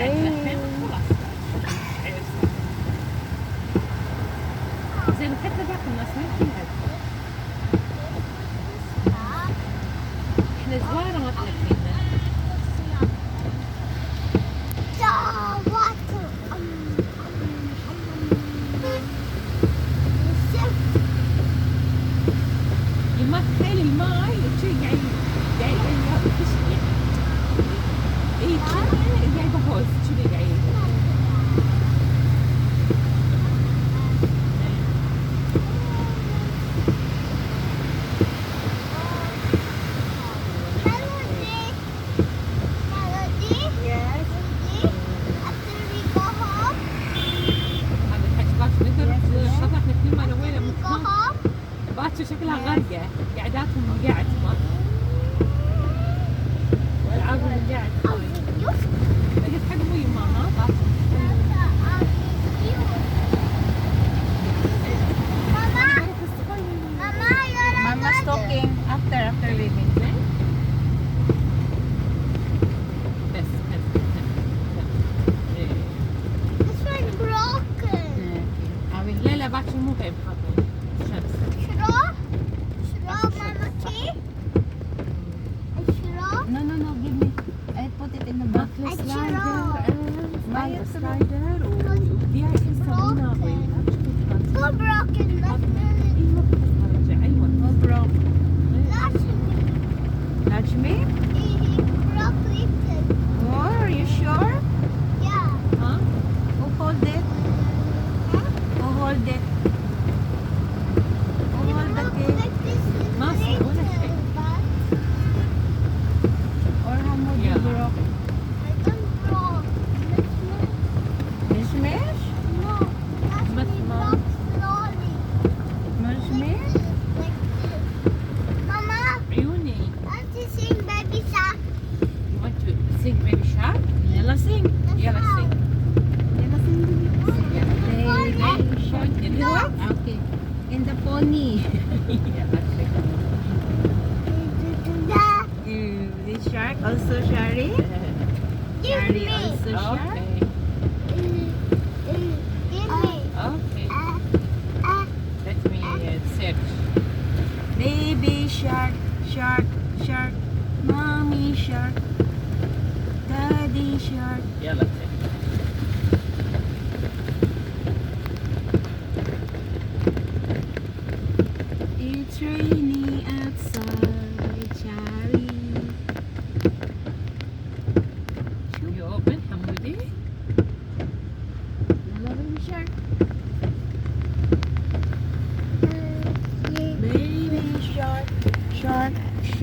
لفين خلاص. زين حتى باقي الناس ما يمكن احنا زوارة ما تلفينا. ما تخيل الماي شي قاعد يشتي. اي قاعد بهوز شذي قاعد. باكر شكلها غرقة، قعداتهم من قاعد ما والعابهم من قاعد لقيت حق ابوي وماما باكر. Mama's talking after leaving. بس This one's broken. لا لا باكر مو هيب حاطين شمس. Straw, Mama Key? A straw? No, give me. I put it in the box. سلايدر وديها يسوونها So broken. Let's ايوه No problem. Touch me. Touch me? He broke it. Oh, are you sure? Yeah. ها Who hold it? Who hold it? Who hold the key? ما صار ولا شيء. Or how much you Yeah. broke? Mishmash? No. Touch me Mama. broke slowly. Mishmash? Like this. Mama, عيوني. let's just sing Baby Shark. You want to sing baby shark? Yalla sing. يلا sing. Yalla sing. Baby shark. In the what? Okay. In the pony. يلا sing. This shark also Shari. Give Shari me. also shark. Okay. Give me. Okay. Let me search. Baby shark, shark, shark. Mommy shark. Daddy shark. يلا sing. It's raining outside, Shari. You open حمودي. Baby shark. Yeah. Baby shark, shark.